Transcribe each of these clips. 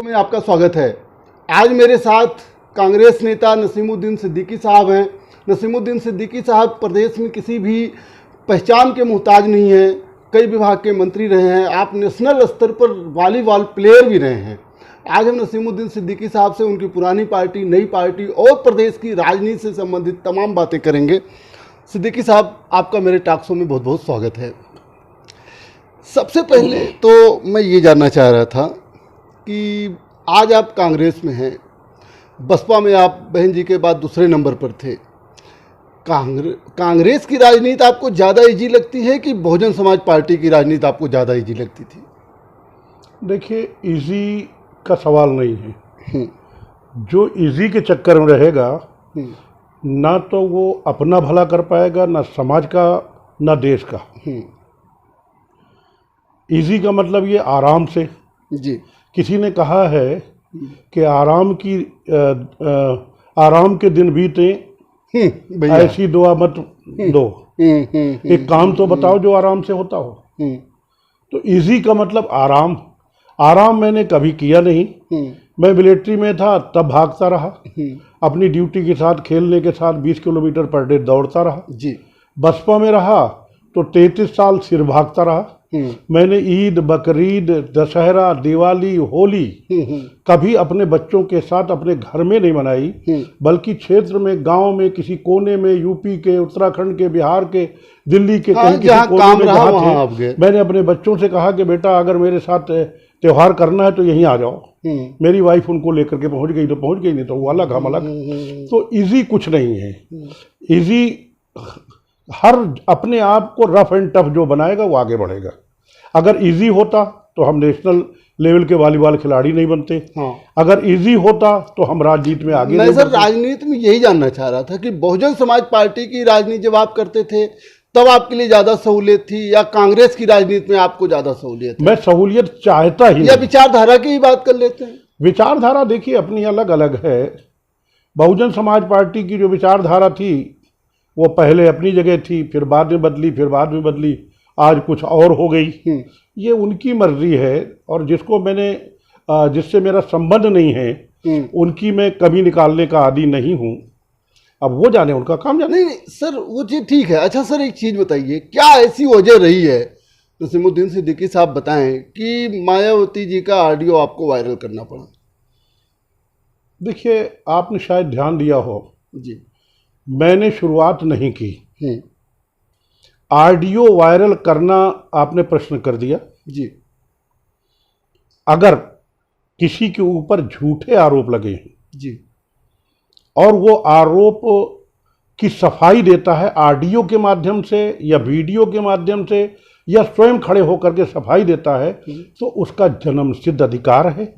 में आपका स्वागत है। आज मेरे साथ कांग्रेस नेता नसीमुद्दीन सिद्दीकी साहब हैं। नसीमुद्दीन सिद्दीकी साहब प्रदेश में किसी भी पहचान के मोहताज नहीं हैं। कई विभाग के मंत्री रहे हैं। आप नेशनल स्तर पर वॉलीबॉल प्लेयर भी रहे हैं। आज हम नसीमुद्दीन सिद्दीकी साहब से उनकी पुरानी पार्टी, नई पार्टी और प्रदेश की राजनीति से संबंधित तमाम बातें करेंगे। सिद्दीकी साहब, आपका मेरे टॉक शो में बहुत बहुत स्वागत है। सबसे पहले तो मैं ये जानना चाह रहा था कि आज आप कांग्रेस में हैं, बसपा में आप बहन जी के बाद दूसरे नंबर पर थे। कांग्रेस की राजनीति आपको ज़्यादा इजी लगती है कि बहुजन समाज पार्टी की राजनीति आपको ज़्यादा इजी लगती थी? देखिए, इजी का सवाल नहीं है। जो इजी के चक्कर में रहेगा ना तो वो अपना भला कर पाएगा, ना समाज का, ना देश का। इजी का मतलब ये आराम से। जी। किसी ने कहा है कि आराम के दिन बीते ऐसी दुआ मत दो। एक काम तो बताओ जो आराम से होता हो। तो इजी का मतलब आराम। आराम मैंने कभी किया नहीं। मैं मिलिट्री में था तब भागता रहा। अपनी ड्यूटी के साथ, खेलने के साथ 20 किलोमीटर पर डे दौड़ता रहा। जी। बसपा में रहा तो 33 साल सिर भागता रहा। मैंने ईद, बकरीद, दशहरा, दिवाली, होली कभी अपने बच्चों के साथ अपने घर में नहीं मनाई, बल्कि क्षेत्र में, गांव में, किसी कोने में, यूपी के, उत्तराखंड के, बिहार के, दिल्ली के, कहीं किसी कोने में जहाँ थे, मैंने अपने बच्चों से कहा कि बेटा अगर मेरे साथ त्योहार करना है तो यहीं आ जाओ। मेरी वाइफ उनको लेकर के पहुंच गई तो पहुंच गई, नहीं तो वो अलग, हम अलग। तो इजी कुछ नहीं है। इजी हर अपने आप को रफ एंड टफ जो बनाएगा वो आगे बढ़ेगा। अगर इजी होता तो हम नेशनल लेवल के वॉलीबॉल खिलाड़ी नहीं बनते। अगर इजी होता तो हम राजनीति में आगे मैं सर राजनीति में यही जानना चाह रहा था कि बहुजन समाज पार्टी की राजनीति जब आप करते थे तब आपके लिए ज्यादा सहूलियत थी या कांग्रेस की राजनीति में आपको ज्यादा सहूलियत? मैं सहूलियत चाहता ही या विचारधारा की ही बात कर लेते हैं। विचारधारा देखिए अपनी अलग अलग है। बहुजन समाज पार्टी की जो विचारधारा थी वो पहले अपनी जगह थी, फिर बाद में बदली, फिर बाद में बदली, आज कुछ और हो गई। ये उनकी मर्जी है और जिससे मेरा संबंध नहीं है उनकी मैं कमी निकालने का आदी नहीं हूँ। अब वो जाने, उनका काम जाने। नहीं सर, वो चीज़ ठीक है। अच्छा सर, एक चीज़ बताइए, क्या ऐसी वजह रही है, नसीमुद्दीन सिद्दीकी साहब बताएं, कि मायावती जी का ऑडियो आपको वायरल करना पड़ा? देखिए, आपने शायद ध्यान दिया हो जी, मैंने शुरुआत नहीं की। ऑडियो वायरल करना आपने प्रश्न कर दिया। जी। अगर किसी के ऊपर झूठे आरोप लगे हैं जी और वो आरोप की सफाई देता है ऑडियो के माध्यम से या वीडियो के माध्यम से या स्वयं खड़े होकर के सफाई देता है तो उसका जन्मसिद्ध अधिकार है।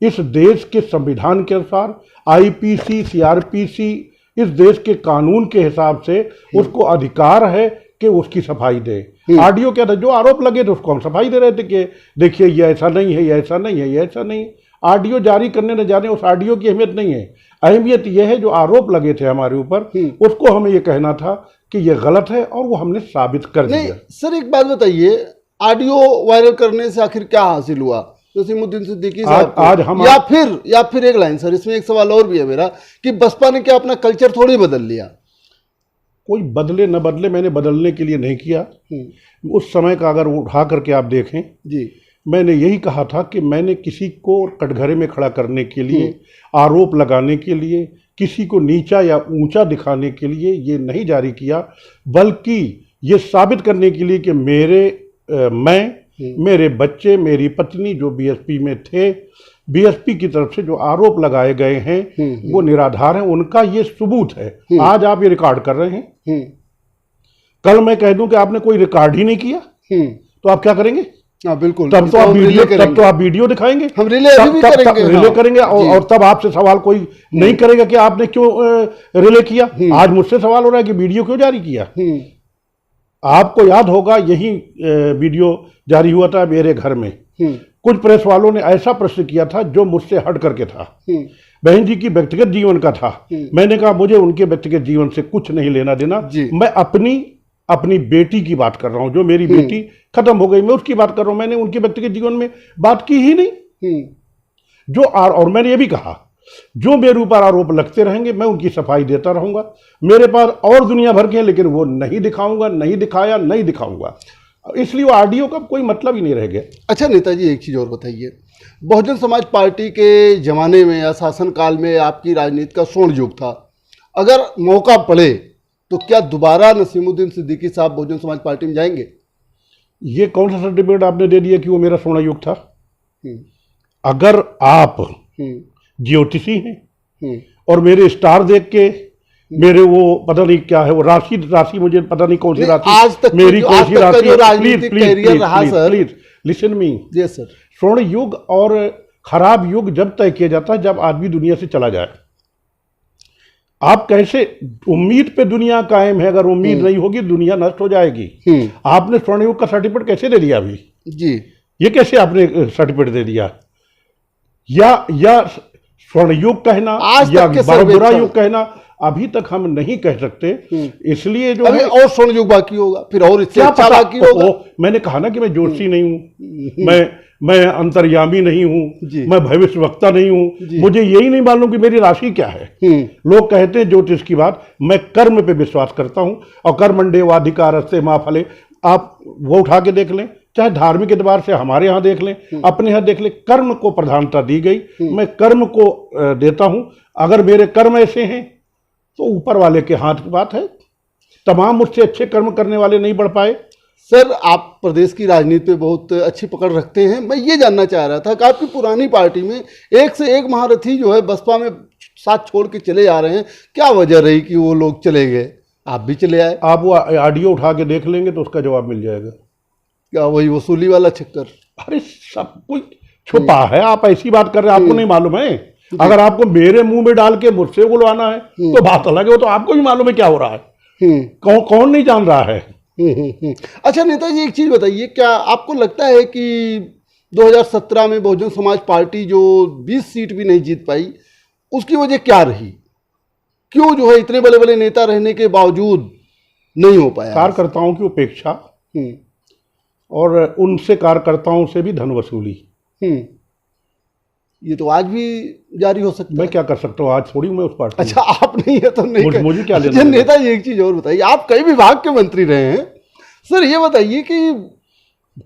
इस देश के संविधान के अनुसार, आईपीसी, सीआरपीसी, इस देश के कानून के हिसाब से उसको अधिकार है कि उसकी सफाई दे। ऑडियो क्या था, जो आरोप लगे तो उसको हम सफाई दे रहे थे कि देखिए ये ऐसा नहीं है, ये ऐसा नहीं है, ये ऐसा नहीं। ऑडियो जारी करने न जाने उस ऑडियो की अहमियत नहीं है। अहमियत यह है जो आरोप लगे थे हमारे ऊपर, उसको हमें ये कहना था कि ये गलत है और वो हमने साबित कर दिया। सर एक बात बताइए, ऑडियो वायरल करने से आखिर क्या हासिल हुआ नसीमुद्दीन सिद्दीकी साहब? आज हम या फिर एक लाइन सर, इसमें एक सवाल और भी है मेरा, कि बसपा ने क्या अपना कल्चर थोड़ी बदल लिया? कोई बदले न बदले, मैंने बदलने के लिए नहीं किया। उस समय का अगर उठा करके आप देखें जी, मैंने यही कहा था कि मैंने किसी को कटघरे में खड़ा करने के लिए, आरोप लगाने के लिए, किसी को नीचा या ऊंचा दिखाने के लिए ये नहीं जारी किया, बल्कि ये साबित करने के लिए कि मेरे बच्चे, मेरी पत्नी जो बीएसपी में थे, बीएसपी की तरफ से जो आरोप लगाए गए हैं वो निराधार हैं, उनका ये सबूत है। आज आप ये रिकॉर्ड कर रहे हैं, कल मैं कह दूं कि आपने कोई रिकॉर्ड ही नहीं किया तो आप क्या करेंगे? बिल्कुल, तब तो आप वीडियो दिखाएंगे, हम रिले करेंगे और तब आपसे सवाल कोई नहीं करेगा कि आपने क्यों रिले किया। आज मुझसे सवाल हो रहा है कि वीडियो क्यों जारी किया। आपको याद होगा यही वीडियो जारी हुआ था मेरे घर में। कुछ प्रेस वालों ने ऐसा प्रश्न किया था जो मुझसे हट करके था, बहन जी की व्यक्तिगत जीवन का था। मैंने कहा मुझे उनके व्यक्तिगत जीवन से कुछ नहीं लेना देना, मैं अपनी बेटी की बात कर रहा हूं। जो मेरी बेटी खत्म हो गई, मैं उसकी बात कर रहा हूं। मैंने उनके व्यक्तिगत जीवन में बात की ही नहीं। और मैंने ये भी कहा, जो मेरे ऊपर आरोप लगते रहेंगे मैं उनकी सफाई देता रहूंगा। मेरे पास और दुनिया भर के हैं, लेकिन वो नहीं दिखाऊंगा, नहीं दिखाया, नहीं दिखाऊंगा, इसलिए वो आरडीओ का कोई मतलब ही नहीं रह गया। अच्छा नेताजी, एक चीज़ और बताइए, बहुजन समाज पार्टी के ज़माने में या शासनकाल में आपकी राजनीति का स्वर्ण युग था, अगर मौका पड़े तो क्या दोबारा नसीमुद्दीन सिद्दीकी साहब बहुजन समाज पार्टी में जाएंगे? ये कौन सा सर्टिफिकेट आपने दे दिया कि वो मेरा स्वर्ण युग था? हम्म, अगर आप हम्म, ज्योतिषी हैं हम्म, और मेरे स्टार देख के मेरे वो पता नहीं क्या है वो राशि मुझे पता नहीं कौन सी नहीं, राशि, आज तक मेरी जो- कौन आज सी तक का राशि, जो राजनीतिक कैरियर रहा सर। Please listen me. जी सर। स्वर्ण युग और खराब युग जब तय किया जाता है जब आदमी दुनिया से चला जाए। आप कैसे, उम्मीद पे दुनिया कायम है, अगर उम्मीद नहीं होगी दुनिया नष्ट हो जाएगी। आपने स्वर्ण युग का सर्टिफिकेट कैसे दे दिया अभी? जी, ये कैसे आपने सर्टिफिकेट दे दिया? या स्वर्ण युग कहना आज या तक के बुरा सर्वेक्षण- युग कहना अभी तक हम नहीं कह सकते। इसलिए जो अभी है और स्वर्ण युग बाकी होगा, फिर और इससे क्या अच्छा पता, बाकी होगा। मैंने कहा ना कि मैं ज्योतिषी नहीं हूं, मैं अंतर्यामी नहीं हूं, जी। मैं भविष्यवक्ता नहीं हूं, जी। मुझे यही नहीं मालूम कि मेरी राशि क्या है। लोग कहते हैं ज्योतिष की बात, मैं कर्म पे विश्वास करता हूं, और कर्मण्येवाधिकारस्ते मा फले, आप वो उठा के देख लें, चाहे धार्मिक एतबार से हमारे यहाँ देख लें, अपने यहाँ देख लें, कर्म को प्रधानता दी गई, मैं कर्म को देता हूं। अगर मेरे कर्म ऐसे हैं तो ऊपर वाले के हाथ की बात है, तमाम मुझसे अच्छे कर्म करने वाले नहीं बढ़ पाए। सर, आप प्रदेश की राजनीति पे बहुत अच्छी पकड़ रखते हैं। मैं ये जानना चाह रहा था कि आपकी पुरानी पार्टी में एक से एक महारथी जो है बसपा में साथ छोड़ के चले जा रहे हैं, क्या वजह रही कि वो लोग चले गए, आप भी चले आए? आप वो ऑडियो उठा के देख लेंगे तो उसका जवाब मिल जाएगा। क्या वही वसूली वाला चक्कर? अरे सब कुछ छुपा है, आप ऐसी बात कर रहे हैं, आपको नहीं मालूम है? अगर आपको मेरे मुंह में डाल के मुझसे बुलवाना है तो बात अलग है, वो तो आपको भी मालूम है क्या हो रहा है। कौन नहीं जान रहा है? अच्छा नेताजी, एक चीज बताइए, क्या आपको लगता है कि 2017 में बहुजन समाज पार्टी जो 20 सीट भी नहीं जीत पाई, उसकी वजह क्या रही? क्यों जो है इतने बड़े बड़े नेता रहने के बावजूद नहीं हो पाया? कार्यकर्ताओं की उपेक्षा और उनसे कार्यकर्ताओं से भी धन वसूली। ये तो आज भी जारी हो सकता मैं है। क्या कर सकता हूँ, आज थोड़ी मैं उस पार्टी। अच्छा, आप नहीं है तो नहीं मुझे क्या लेना अच्छा देना? नेताजी, एक चीज और बताइए, आप कई विभाग के मंत्री रहे हैं सर, ये बताइए कि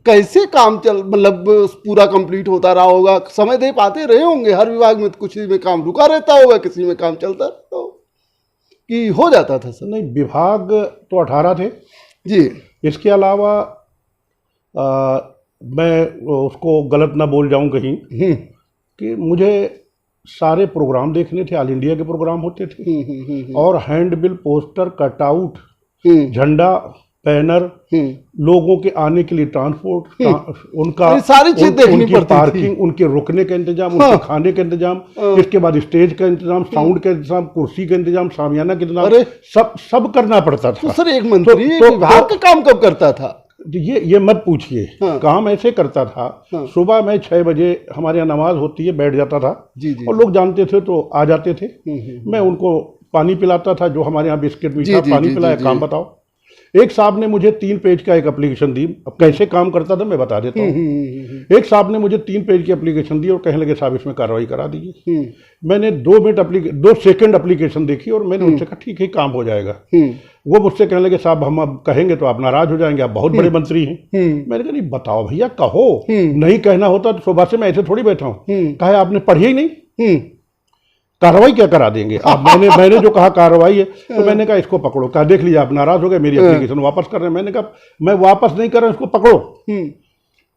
कैसे काम मतलब पूरा कंप्लीट होता रहा होगा? समय दे पाते रहे होंगे? हर विभाग में कुछ में काम रुका रहता होगा, किसी में काम चलता रहता हो कि हो जाता था सर? नहीं, विभाग तो 18 थे जी। इसके अलावा मैं उसको गलत ना बोल जाऊं कहीं कि मुझे सारे प्रोग्राम देखने थे, ऑल इंडिया के प्रोग्राम होते थे, और हैंडबिल, पोस्टर, कटआउट, झंडा, बैनर, लोगों के आने के लिए ट्रांसपोर्ट, उनका सारी चीज देखनी उनकी पड़ती थी। पार्किंग, उनके रुकने का इंतजाम, उनके खाने का इंतजाम, इसके बाद स्टेज का इंतजाम, साउंड का इंतजाम, कुर्सी का इंतजाम, शामियाना का इंतजाम, अरे! सब करना पड़ता था। तो सर एक मंत्री तो विभाग का काम कब करता था? ये मत पूछिए। काम ऐसे करता था, सुबह मैं 6 बजे हमारे यहाँ नमाज होती है, बैठ जाता था, जी जी, और लोग जानते थे तो आ जाते थे। मैं उनको पानी पिलाता था, जो हमारे यहाँ बिस्किट मीठा, पानी पिलाया, काम बताओ। एक साहब ने मुझे 3 पेज का एक एप्लीकेशन दी। अब कैसे काम करता था मैं बता देता हूँ। एक साहब ने मुझे 3 पेज की एप्लीकेशन दी और कहने लगे साहब इसमें कार्रवाई करा दीजिए। मैंने 2 सेकंड एप्लीकेशन देखी और मैंने उनसे कहा ठीक है काम हो जाएगा। वो मुझसे कहने लगे साहब हम अब कहेंगे तो आप नाराज हो जाएंगे, आप बहुत बड़े मंत्री हैं। मैंने कहा नहीं बताओ भैया, कहो। नहीं कहना होता तो सुबह से मैं ऐसे थोड़ी बैठा हूँ। कहा आपने पढ़ी ही नहीं, कार्रवाई क्या करा देंगे आप? मैंने जो कहा कार्रवाई है, तो मैंने कहा इसको पकड़ो। कहा देख लीजिए आप नाराज हो गए, मेरी एप्लीकेशन वापस कर रहे हैं। मैंने कहा मैं वापस नहीं कर रहा, इसको पकड़ो,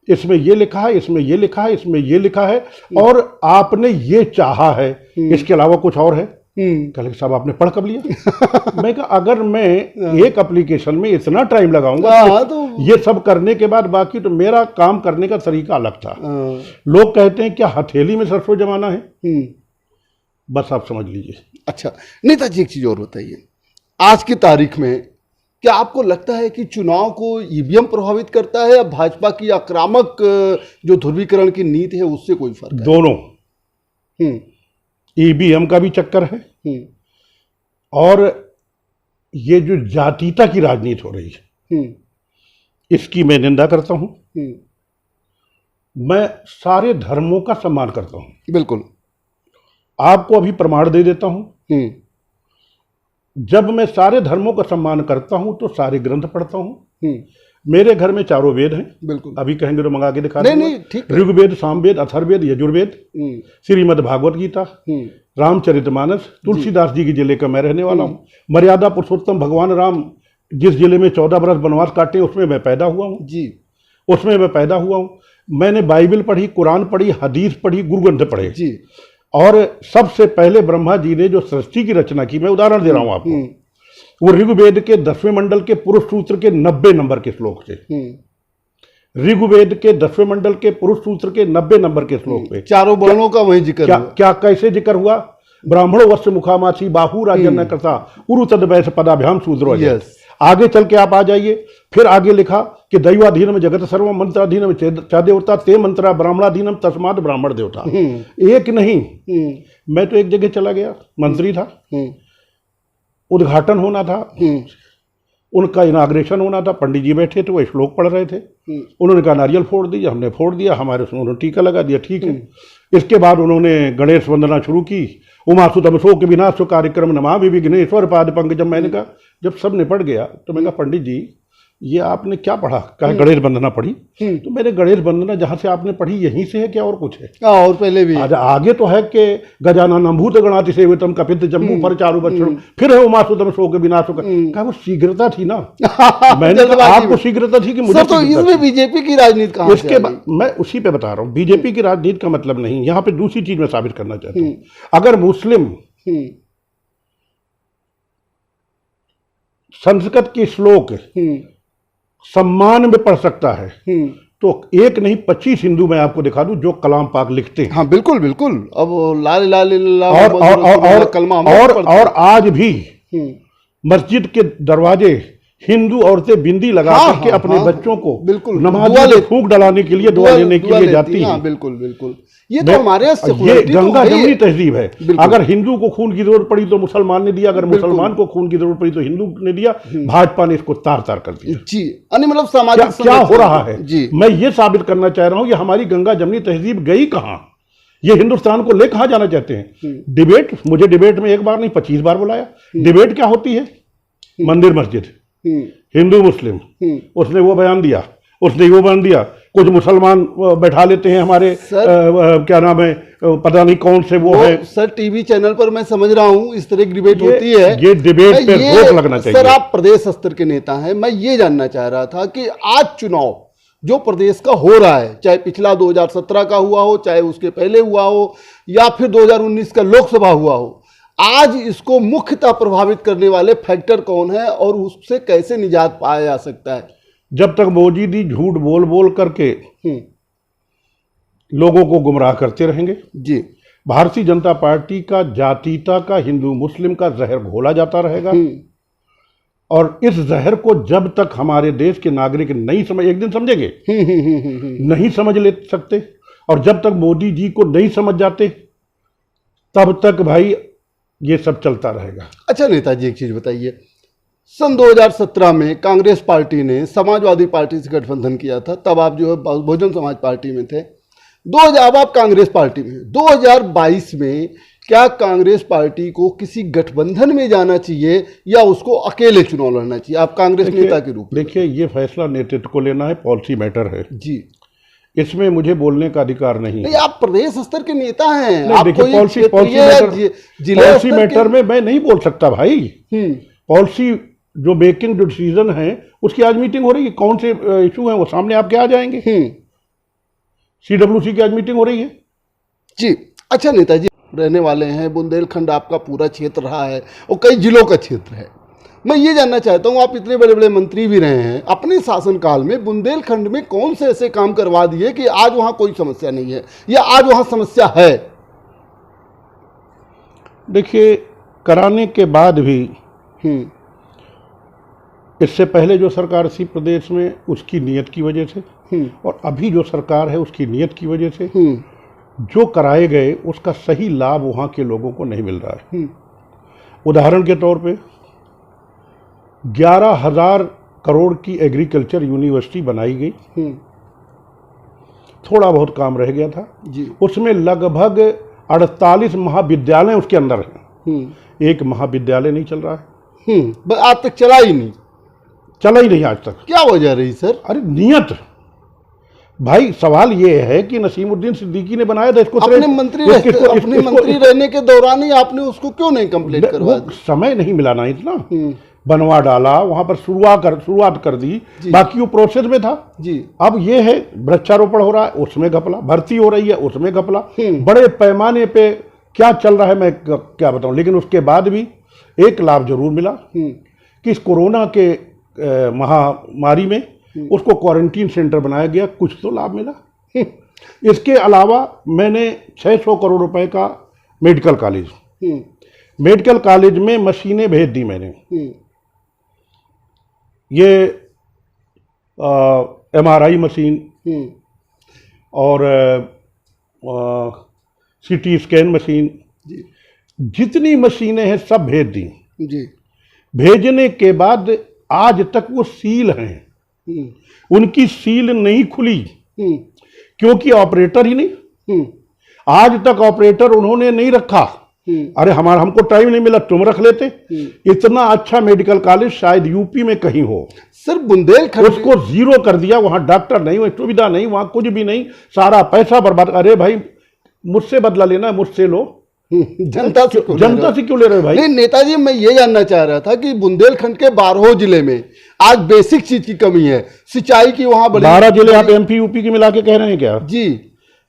इसमें ये लिखा है, इसमें ये लिखा है, इसमें ये लिखा है, और आपने ये चाहा है, इसके अलावा कुछ और है? कहले साहब आपने पढ़ कब लिया? मैं कहा अगर मैं एक एप्लीकेशन में इतना टाइम लगाऊंगा तो ये सब करने के बाद, बाकी तो मेरा काम करने का तरीका अलग था। लोग कहते हैं क्या हथेली में सरसों जमाना है? बस आप समझ लीजिए। अच्छा नेताजी, एक चीज और बताइए, आज की तारीख में क्या आपको लगता है कि चुनाव को ईवीएम प्रभावित करता है या भाजपा की आक्रामक जो ध्रुवीकरण की नीति है उससे कोई फर्क है? दोनों। ईवीएम का भी चक्कर है और ये जो जातीयता की राजनीति हो रही है इसकी मैं निंदा करता हूं। मैं सारे धर्मों का सम्मान करता हूं। बिल्कुल। आपको अभी प्रमाण दे देता हूं। जब मैं सारे धर्मों का सम्मान करता हूं तो सारे ग्रंथ पढ़ता हूं। मेरे घर में चारों वेद हैं। बिल्कुल। अभी कहेंगे तो मंगा के दिखा नहीं नहीं ठीक है। ऋग्वेद, सामवेद, अथर्ववेद, यजुर्वेद, श्रीमद् भागवत गीता, रामचरितमानस, तुलसीदास जी के जिले का मैं रहने वाला हूँ। मर्यादा पुरुषोत्तम भगवान राम जिस जिले में 14 बरस वनवास काटे उसमें मैं पैदा हुआ हूँ जी। उसमें मैं पैदा हुआ हूँ। मैंने बाइबल पढ़ी, कुरान पढ़ी, हदीस पढ़ी, गुरु ग्रंथ पढ़े जी। और सबसे पहले ब्रह्मा जी ने जो सृष्टि की रचना की, मैं उदाहरण दे रहा हूँ आपको, वो ऋग्वेद के 10वें मंडल के पुरुष सूत्र के 90 नंबर के श्लोक से। ऋग्वेद के 10वें मंडल के पुरुष सूत्र के 90 नंबर के श्लोक पे चारों वर्णों का वही जिक्र क्या, हुआ। क्या कैसे जिक्र हुआ? ब्राह्मणो वस्य मुखामासी बाहु राजन करता उरु तद वैस पदाभ्याम शूद्रो। आगे चल के आप आ जाइए, फिर आगे लिखा कि दैवाधीनम जगत सर्वम मंत्राधीनम च देवता ते मंत्रा ब्राह्मणाधीनम तस्माद ब्राह्मण देवता। एक नहीं, मैं तो एक जगह चला गया, मंत्री था, उद्घाटन होना था, उनका इनाग्रेशन होना था, पंडित जी बैठे थे, वो श्लोक पढ़ रहे थे। उन्होंने कहा नारियल फोड़ दीजिए, हमने फोड़ दिया, हमारे उसमें उन्होंने टीका लगा दिया, ठीक है। इसके बाद उन्होंने गणेश वंदना शुरू की, उमासु तमसो के विनाश कार्यक्रम नमामि विघ्नेश्वर पाद पंकजम। मैंने कहा, जब सब निपट गया तो मैंने कहा पंडित जी ये आपने क्या पढ़ा? कहा गणेश वंदना पढ़ी। तो मैंने गणेश वंदना जहां से आपने पढ़ी यहीं से है क्या और कुछ है? और पहले भी आगे तो है कि गजानन भूत गणाति सेवितम कपित जम्मू पर चारु बच्चों, फिर है उमासु तमसो के विनाश कहा वो शीघ्रता थी ना। मैंने कहा आपको शीघ्रता थी कि मुझे? तो इसमें बीजेपी की राजनीति कहां से? इसके बाद मैं उसी पे बता रहा हूँ, बीजेपी की राजनीति का मतलब नहीं। यहाँ पे दूसरी चीज मैं साबित करना चाहता हूँ। अगर मुस्लिम संस्कृत के श्लोक सम्मान में पढ़ सकता है तो एक नहीं 25 हिंदू मैं आपको दिखा दूं जो कलाम पाक लिखते हैं। हाँ बिल्कुल बिल्कुल। अब लाल लाल और आज भी मस्जिद के दरवाजे हिंदू औरतें बिंदी लगा करके अपने बच्चों को बिल्कुल नमाज फूंक डलाने के लिए, दुआ लेने के लिए जाती हैं। बिल्कुल बिल्कुल। ये तो हमारे ये गंगा जमनी तहजीब है। अगर हिंदू को खून की जरूरत पड़ी तो मुसलमान ने दिया, अगर मुसलमान को खून की जरूरत पड़ी तो हिंदू ने दिया। भाजपा ने इसको तार तार कर दिया जी। मतलब सामाजिक क्या हो रहा है जी। मैं ये साबित करना चाह रहा हूं कि हमारी गंगा जमनी तहजीब गई कहां? ये हिंदुस्तान को ले कहां जाना चाहते हैं? डिबेट, मुझे डिबेट में एक बार नहीं 25 बार बुलाया। डिबेट क्या होती है? मंदिर मस्जिद, हिंदू मुस्लिम, उसने वो बयान दिया, उसने वो बयान दिया। कुछ मुसलमान बैठा लेते हैं हमारे क्या नाम है, पता नहीं कौन से वो है सर, टीवी चैनल पर मैं समझ रहा हूं इस तरह की डिबेट होती है। ये डिबेट पे रोक लगना चाहिए। सर आप प्रदेश स्तर के नेता हैं, मैं ये जानना चाह रहा था कि आज चुनाव जो प्रदेश का हो रहा है, चाहे पिछला 2017 का हुआ हो, चाहे उसके पहले हुआ हो, या फिर 2019 का लोकसभा हुआ हो, आज इसको मुख्यतः प्रभावित करने वाले फैक्टर कौन है और उससे कैसे निजात पाया जा सकता है? जब तक मोदी जी झूठ बोल बोल करके लोगों को गुमराह करते रहेंगे जी, भारतीय जनता पार्टी का जातीयता का, हिंदू मुस्लिम का जहर घोला जाता रहेगा। और इस जहर को जब तक हमारे देश के नागरिक नहीं समझ, एक दिन समझेंगे, नहीं समझ ले सकते, और जब तक मोदी जी को नहीं समझ जाते तब तक भाई ये सब चलता रहेगा। अच्छा नेताजी, एक चीज बताइए, सन 2017 में कांग्रेस पार्टी ने समाजवादी पार्टी से गठबंधन किया था, तब आप जो है बहुजन समाज पार्टी में थे। 2000 आप कांग्रेस पार्टी में, 2022 में क्या कांग्रेस पार्टी को किसी गठबंधन में जाना चाहिए या उसको अकेले चुनाव लड़ना चाहिए, आप कांग्रेस नेता के रूप में? देखिए, ये फैसला नेतृत्व को लेना है, पॉलिसी मैटर है जी, इसमें मुझे बोलने का अधिकार नहीं है। आप प्रदेश स्तर के नेता हैं, देखिए पॉलिसी मैटर में मैं नहीं बोल सकता भाई। पॉलिसी जो मेकिंग जो डिसीजन है उसकी आज मीटिंग हो रही है, कौन से इशू हैं वो सामने आपके आ जाएंगे। CWC की आज मीटिंग हो रही है जी। अच्छा नेताजी, रहने वाले हैं, बुंदेलखंड आपका पूरा क्षेत्र रहा है और कई जिलों का क्षेत्र है। मैं ये जानना चाहता हूँ, आप इतने बड़े बड़े मंत्री भी रहे हैं, अपने शासनकाल में बुंदेलखंड में कौन से ऐसे काम करवा दिए कि आज वहाँ कोई समस्या नहीं है या आज वहाँ समस्या है? देखिए, कराने के बाद भी इससे पहले जो सरकार थी प्रदेश में उसकी नीयत की वजह से, और अभी जो सरकार है उसकी नीयत की वजह से जो कराए गए उसका सही लाभ वहाँ के लोगों को नहीं मिल रहा है। उदाहरण के तौर पे 11,000 करोड़ की एग्रीकल्चर यूनिवर्सिटी बनाई गई, थोड़ा बहुत काम रह गया था जी। उसमें लगभग 48 महाविद्यालय उसके अंदर हैं। एक महाविद्यालय नहीं चल रहा है। आज तक चला ही नहीं। चला ही नहीं आज तक। क्या वजह रही सर? अरे नियत भाई, सवाल ये है कि नसीमुद्दीन सिद्दीकी ने बनाया था इसको। अपने मंत्री रहने के दौरान ही आपने उसको क्यों नहीं कंप्लीट करवाया? समय नहीं मिला ना इतना, बनवा डाला, वहां पर शुरुआत कर दी, बाकी वो प्रोसेस में था जी। अब ये है वृक्षारोपण हो रहा है, उसमें घपला, भर्ती हो रही है, उसमें घपला, बड़े पैमाने पे क्या चल रहा है मैं क्या बताऊं। लेकिन उसके बाद भी एक लाभ जरूर मिला कि इस कोरोना के महामारी में उसको क्वारंटीन सेंटर बनाया गया, कुछ तो लाभ मिला। इसके अलावा मैंने 600 करोड़ रुपए का मेडिकल कॉलेज में मशीनें भेज दी मैंने। ये MRI मशीन और CT स्कैन मशीन, जितनी मशीनें हैं सब भेज दी जी। भेजने के बाद आज तक वो सील हैं, उनकी सील नहीं खुली क्योंकि ऑपरेटर ही नहीं। आज तक ऑपरेटर उन्होंने नहीं रखा। अरे हमको टाइम नहीं मिला, तुम रख लेते। इतना अच्छा मेडिकल कॉलेज शायद यूपी में कहीं हो। सर बुंदेलखंड उसको जीरो कर दिया, वहां डॉक्टर नहीं, वहां सुविधा नहीं, वहां कुछ भी नहीं, सारा पैसा बर्बाद। अरे भाई मुझसे बदला लेना है, मुझसे लो। जनता से क्यों ले रहे हो भाई? नहीं नेताजी, मैं ये जानना चाह रहा था कि बुंदेलखंड के 12 जिले में आज बेसिक चीज की कमी है, सिंचाई की। वहां 12 जिले आप MP UP की मिला के कह रहे हैं क्या? जी,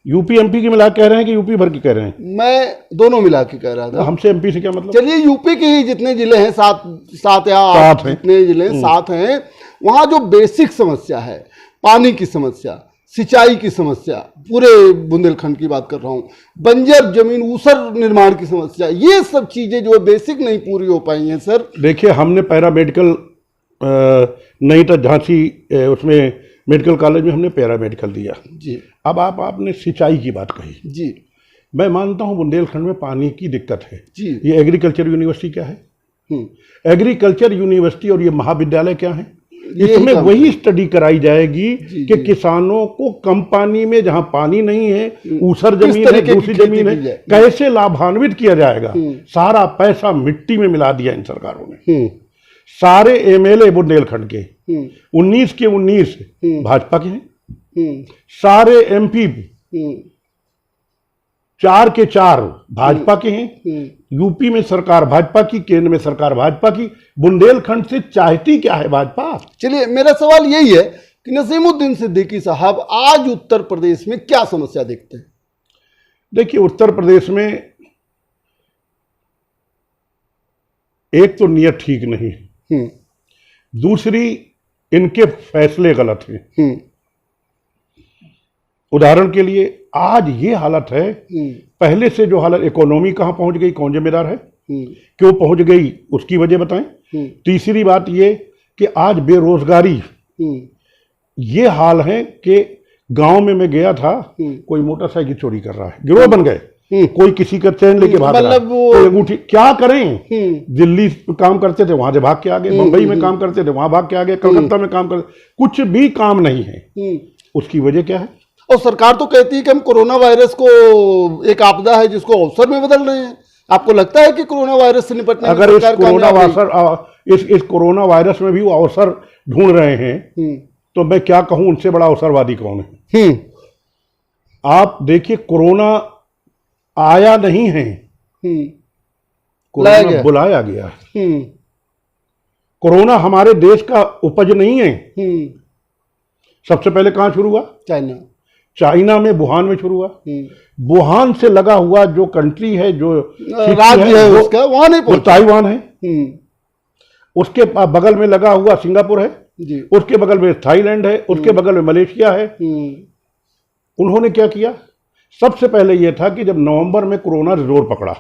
UP MP की मिला के कह रहे हैं कि यूपी भर की कह रहे हैं? मैं दोनों मिला के कह रहा था। हमसे MP से क्या मतलब? चलिए यूपी के ही जितने जिले हैं, सात या 8 जितने जिले हैं, 7 हैं, वहां जो बेसिक समस्या है, पानी की समस्या, सिंचाई की समस्या, पूरे बुंदेलखंड की बात कर रहा हूं, बंजर जमीन, ऊसर निर्माण की समस्या, ये सब चीजें जो बेसिक नहीं पूरी हो पाई हैं सर। देखिए, हमने पैरा मेडिकल नहीं था झांसी, उसमें मेडिकल कॉलेज में हमने पैरा मेडिकल दिया जी। अब आपने सिंचाई की बात कही जी, मैं मानता हूं बुंदेलखंड में पानी की दिक्कत है जी। ये एग्रीकल्चर यूनिवर्सिटी क्या है? एग्रीकल्चर यूनिवर्सिटी और ये महाविद्यालय क्या है? इसमें वही स्टडी कराई जाएगी कि किसानों को कम पानी में, जहां पानी नहीं है, ऊसर जमीन है, दूसरी जमीन है, कैसे लाभान्वित किया जाएगा। सारा पैसा मिट्टी में मिला दिया इन सरकारों ने। सारे MLA बुंदेलखंड के 19 के 19 भाजपा के हैं, सारे MP 4 के 4 भाजपा के हैं। यूपी में सरकार भाजपा की, केंद्र में सरकार भाजपा की, बुंदेलखंड से चाहती क्या है भाजपा? चलिए, मेरा सवाल यही है कि नसीमुद्दीन सिद्दीकी साहब आज उत्तर प्रदेश में क्या समस्या देखते हैं? देखिए, उत्तर प्रदेश में एक तो नियत ठीक नहीं, दूसरी इनके फैसले गलत हैं। उदाहरण के लिए आज ये हालत है, पहले से जो हालत, इकोनॉमी कहां पहुंच गई, कौन जिम्मेदार है, क्यों पहुंच गई, उसकी वजह बताएं। तीसरी बात ये कि आज बेरोजगारी, ये हाल है कि गांव में मैं गया था, कोई मोटरसाइकिल चोरी कर रहा है, गिरोह बन गए, कोई किसी का चैन लेके भाग रहा है, कोई अंगूठी, क्या करें। दिल्ली काम करते थे, वहां से भाग के आ गए, मुंबई में काम करते थे, वहां भाग के आ गए, कलकत्ता में काम करते, कुछ भी काम नहीं है। उसकी वजह क्या है? और सरकार तो कहती है कि हम कोरोना वायरस को एक आपदा है जिसको अवसर में बदल रहे हैं। आपको लगता है कि कोरोना वायरस से निपटने अगर इस कोरोना वायरस में भी वो अवसर ढूंढ रहे हैं, तो मैं क्या कहूं, उनसे बड़ा अवसरवादी कौन है? आप देखिए, कोरोना आया नहीं है, कोरोना बुलाया गया है। कोरोना हमारे देश का उपज नहीं है। सबसे पहले कहां शुरू हुआ? चाइना में, वुहान में शुरू हुआ। वुहान से लगा हुआ जो कंट्री है, जो राज्य है उसका, वहां नहीं पहुंचा, ताइवान है। उसके बगल में लगा हुआ सिंगापुर है जी। उसके बगल में थाईलैंड है, उसके बगल में मलेशिया है। उन्होंने क्या किया? सबसे पहले यह था कि जब नवंबर में कोरोना जोर पकड़ा,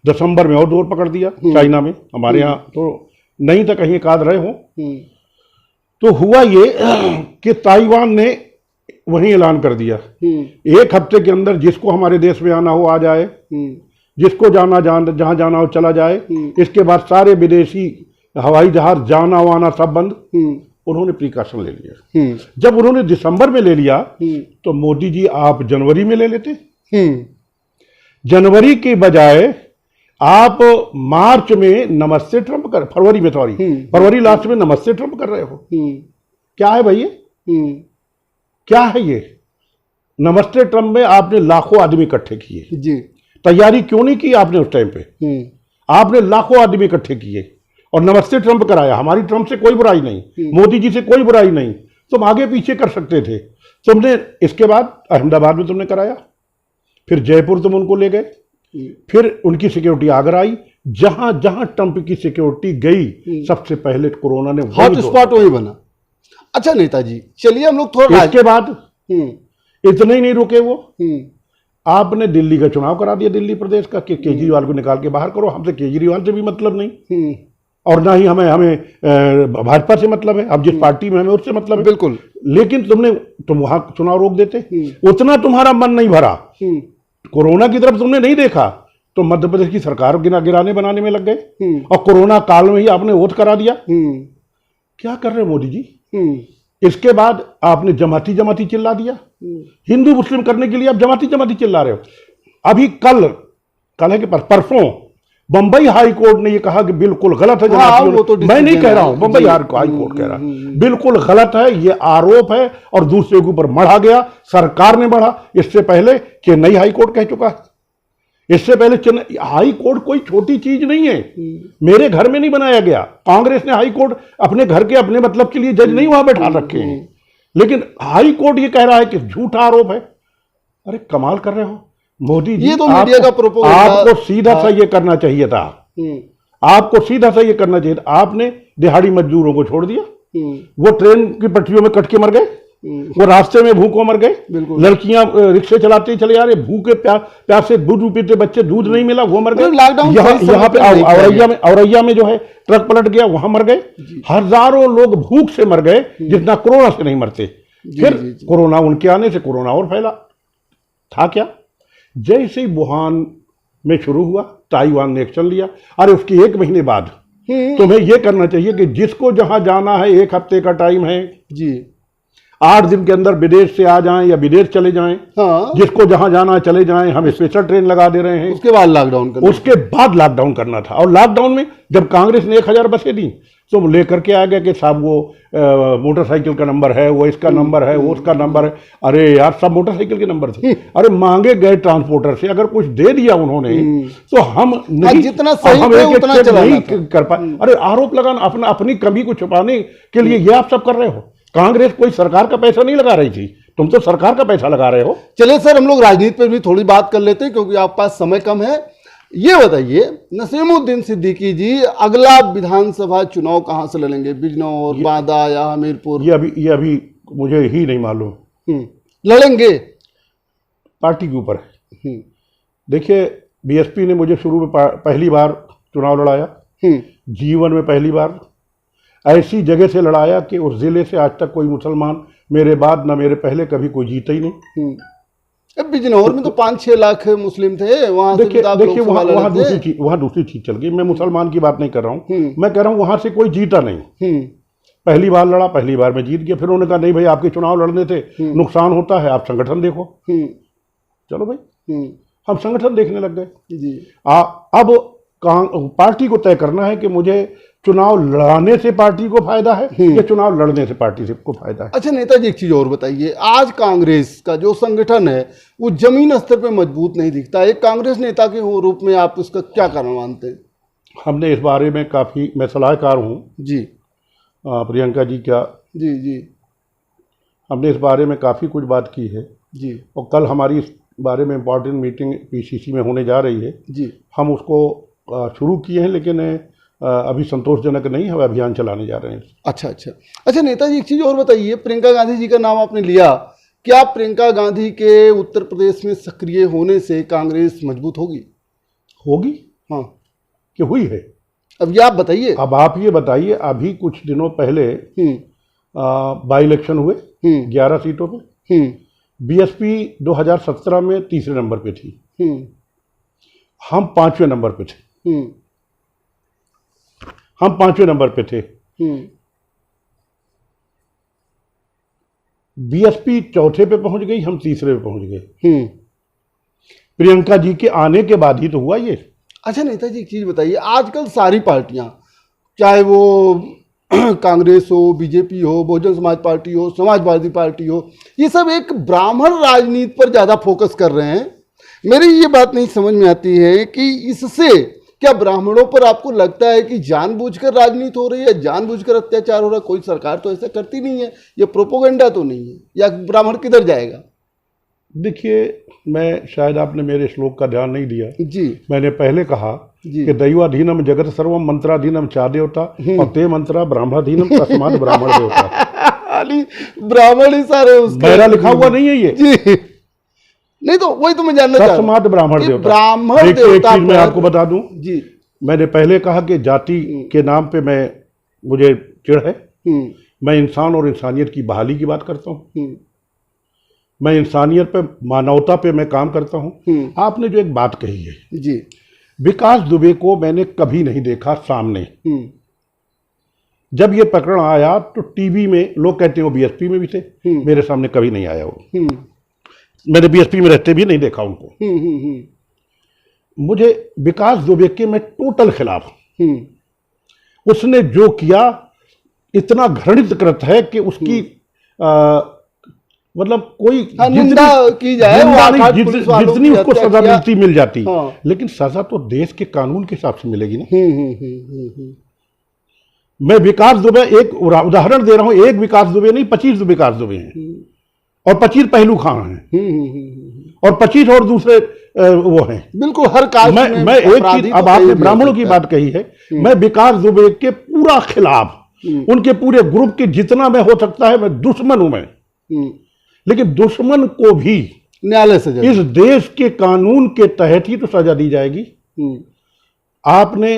दिसंबर में और जोर पकड़ दिया चाइना में, हमारे यहाँ तो नहीं था, कहीं एक आध रहे हो। तो हुआ ये कि ताइवान ने वहीं ऐलान कर दिया, एक हफ्ते के अंदर जिसको हमारे देश में आना हो आ जाए, जिसको जहां जाना हो चला जाए। इसके बाद सारे विदेशी हवाई जहाज जाना वाना सब बंद। उन्होंने प्रिकॉशन ले लिया। जब उन्होंने दिसंबर में ले लिया तो मोदी जी आप जनवरी में ले लेते। जनवरी के बजाय आप मार्च में नमस्ते ट्रंप कर, फरवरी में, सॉरी फरवरी लास्ट में नमस्ते ट्रंप कर रहे हो। क्या है भाई ये? क्या है ये? नमस्ते ट्रंप में आपने लाखों आदमी इकट्ठे किए जी। तैयारी क्यों नहीं की आपने उस टाइम पे? आपने लाखों आदमी इकट्ठे किए और नमस्ते ट्रंप कराया। हमारी ट्रंप से कोई बुराई नहीं, मोदी जी से कोई बुराई नहीं, तुम आगे पीछे कर सकते थे। तुमने इसके बाद अहमदाबाद में तुमने कराया, फिर जयपुर तुम उनको ले गए, फिर उनकी सिक्योरिटी आगरा आई। जहां जहां ट्रंप की सिक्योरिटी गई सबसे पहले कोरोना ने हॉट स्पॉट वही बना। अच्छा नेताजी, चलिए हम लोग थोड़ा इसके बाद इतने ही नहीं रुके वो, आपने दिल्ली का चुनाव करा दिया, दिल्ली प्रदेश का, कि केजरीवाल को निकाल के बाहर करो। हमसे केजरीवाल से भी मतलब नहीं और ना ही हमें भाजपा से मतलब है, अब जिस पार्टी में हमें उससे मतलब है। बिल्कुल। लेकिन तुम वहां चुनाव रोक देते, उतना तुम्हारा मन नहीं भरा, कोरोना की तरफ तुमने नहीं देखा तो मध्य प्रदेश की सरकार गिराने बनाने में लग गए और कोरोना काल में ही आपने वोट करा दिया। क्या कर रहे हो मोदी जी? इसके बाद आपने जमाती जमाती चिल्ला दिया, हिंदू मुस्लिम करने के लिए आप जमाती जमाती चिल्ला रहे हो। अभी कल है कि परसों बंबई हाई कोर्ट ने ये कहा कि बिल्कुल गलत है जमाती। वो तो मैं नहीं कह रहा हूं, बंबई हाई कोर्ट कह रहा है बिल्कुल गलत है, ये आरोप है और दूसरे के ऊपर मढ़ा गया, सरकार ने बढ़ा। इससे पहले चेन्नई हाई कोर्ट कह चुका है, इससे पहले चेन्नई हाई कोर्ट कोई छोटी चीज नहीं है, मेरे घर में नहीं बनाया गया। कांग्रेस ने हाई कोर्ट अपने घर के अपने मतलब के लिए जज नहीं वहां बैठा रखे हैं, लेकिन हाई कोर्ट ये कह रहा है कि झूठा आरोप है। अरे कमाल कर रहे हो मोदी जी, ये तो मीडिया का प्रोपोगेंडा। आपको सीधा सा ये करना चाहिए था, आपको सीधा सा ये करना चाहिए था। आपने दिहाड़ी मजदूरों को छोड़ दिया, वो ट्रेन की पटरियों में कट के मर गए, वो रास्ते में भूखों मर गए, लड़कियां रिक्शे चलाते चले आ रहे, भूखे प्यास से दूध पीते बच्चे, दूध नहीं मिला वो मर गए। यहाँ पे औरैया में जो है ट्रक पलट गया, वहां मर गए। हजारों लोग भूख से मर गए जितना कोरोना से नहीं मरते। फिर कोरोना उनके आने से कोरोना और फैला। था क्या? जैसे ही वुहान में शुरू हुआ ताइवान ने एक्शन लिया। अरे उसके 1 महीने बाद तुम्हें यह करना चाहिए कि जिसको जहां जाना है 1 हफ्ते का टाइम है जी, 8 दिन के अंदर विदेश से आ जाएं या विदेश चले जाएं। हाँ। जिसको जहां जाना है चले जाएं, हम स्पेशल ट्रेन लगा दे रहे हैं। उसके बाद लॉकडाउन करना था। और लॉकडाउन में जब कांग्रेस ने 1000 बसें दी तो लेकर के आ गया कि साहब वो मोटरसाइकिल का नंबर है, वो इसका नंबर है, वो उसका नंबर है। अरे यार सब मोटरसाइकिल के नंबर थे। अरे मांगे गए ट्रांसपोर्टर से, अगर कुछ दे दिया उन्होंने तो हम नहीं, जितना सही हम एक उतना नहीं कर पाए। अरे आरोप लगाना अपनी कमी को छुपाने के लिए ये आप सब कर रहे हो। कांग्रेस कोई सरकार का पैसा नहीं लगा रही थी, तुम तो सरकार का पैसा लगा रहे हो। चलिए सर, हम लोग राजनीति पर भी थोड़ी बात कर लेते हैं क्योंकि आपके पास समय कम है। ये बताइए नसीमुद्दीन सिद्दीकी जी, अगला विधानसभा चुनाव कहां से लड़ेंगे? बिजनौर, बांदा या हमीरपुर? ये अभी मुझे ही नहीं मालूम। लड़ेंगे पार्टी के ऊपर है। देखिए बीएसपी ने मुझे शुरू में पहली बार चुनाव लड़ाया, जीवन में पहली बार ऐसी जगह से लड़ाया कि उस जिले से आज तक कोई मुसलमान मेरे बाद न मेरे पहले कभी कोई जीता ही नहीं। बिजनौर में तो 5-6 लाख मुस्लिम थे, वहां देखिए वहां दूसरी चीज चल गई। मैं मुसलमान की बात नहीं कर रहा हूँ, मैं कह रहा हूँ वहां से कोई जीता नहीं। पहली बार लड़ा, पहली बार में जीत गया। फिर उन्होंने कहा नहीं भाई आपके चुनाव लड़ने से नुकसान होता है, आप संगठन देखो। चलो भाई हम संगठन देखने लग गए। अब पार्टी को तय करना है कि मुझे चुनाव लड़ाने से पार्टी को फायदा है या चुनाव लड़ने से पार्टी से को फायदा है। अच्छा नेताजी, एक चीज और बताइए, आज कांग्रेस का जो संगठन है वो जमीन स्तर पे मजबूत नहीं दिखता। एक कांग्रेस नेता के रूप में आप उसका क्या कारण मानते हैं? हमने इस बारे में काफी, मैं सलाहकार हूँ जी, प्रियंका जी क्या जी जी, हमने इस बारे में काफी कुछ बात की है जी, और कल हमारी इस बारे में इम्पोर्टेंट मीटिंग पीसीसी में होने जा रही है जी। हम उसको शुरू किए हैं, लेकिन अभी संतोषजनक नहीं है, अभियान चलाने जा रहे हैं। अच्छा नेताजी, एक चीज और बताइए, प्रियंका गांधी जी का नाम आपने लिया, क्या प्रियंका गांधी के उत्तर प्रदेश में सक्रिय होने से कांग्रेस मजबूत होगी? हाँ, कि हुई है? अब ये आप बताइए। अब आप ये बताइए, अभी कुछ दिनों पहले बाई इलेक्शन हुए 11 सीटों पे। बीएसपी 2017 में तीसरे नंबर पे थी, हम 5वें नंबर पे थे। बीएसपी चौथे पे पहुंच गई, हम तीसरे पे पहुंच गए। प्रियंका जी के आने के बाद ही तो हुआ ये। अच्छा नेताजी, एक चीज बताइए, आजकल सारी पार्टियां, चाहे वो कांग्रेस हो, बीजेपी हो, बहुजन समाज पार्टी हो, समाजवादी पार्टी हो, ये सब एक ब्राह्मण राजनीति पर ज़्यादा फोकस कर रहे हैं। मेरी ये बात नहीं समझ में आती है कि इससे क्या ब्राह्मणों पर आपको लगता है कि जानबूझकर राजनीति हो रही है, जानबूझकर अत्याचार हो रहा है? कोई सरकार तो ऐसा करती नहीं है, ये प्रोपोगंडा तो नहीं है, या ब्राह्मण किधर जाएगा? देखिए, मैं शायद आपने मेरे श्लोक का ध्यान नहीं दिया जी। मैंने पहले कहा कि दैवाधीनम जगत सर्वम मंत्राधीनम चा देवता और ते मंत्रा ब्राह्मणाधीनम तस्मात् ब्राह्मण देवता। ब्राह्मण ही सारे उसके, मेरा लिखा हुआ नहीं है ये जी। नहीं तो वही तो मैं जानना चाह रहा हूं। तस्मात् ब्राह्मण देवता। ब्राह्मण देखिए, एक देवता चीज मैं आपको बता दूं जी। मैंने पहले कहा कि जाति के नाम पे मुझे चिढ़ है। मैं इंसान और इंसानियत की बहाली की बात करता हूँ। मैं इंसानियत पे, मानवता पे मैं काम करता हूँ। आपने जो एक बात कही है जी, विकास दुबे को मैंने कभी नहीं देखा सामने। जब ये प्रकरण आया तो टीवी में लोग कहते हैं वो बीएसपी में भी थे, मेरे सामने कभी नहीं आया वो। मैंने बीएसपी में रहते भी नहीं देखा उनको। मुझे विकास दुबे के मैं टोटल खिलाफ हूं। उसने जो किया इतना घृणित कृत है कि उसकी मतलब कोई निंदा की जाए, जितनी उसको सजा मिलती मिल जाती। हाँ। लेकिन सजा तो देश के कानून के हिसाब से मिलेगी ना। मैं विकास दुबे, एक उदाहरण दे रहा हूं, एक विकास दुबे नहीं 25 विकास दुबे हैं और 25 पहलू खां हैं और 25 और दूसरे वो हैं। बिल्कुल हर कास्ट में मैं एक चीज, अब आपने ब्राह्मणों की बात कही है, मैं विकास दुबे के पूरा खिलाफ, उनके पूरे ग्रुप के जितना मैं हो सकता है मैं दुश्मन हूं मैं। लेकिन दुश्मन को भी न्यायालय सजा, इस देश के कानून के तहत ही तो सजा दी जाएगी। आपने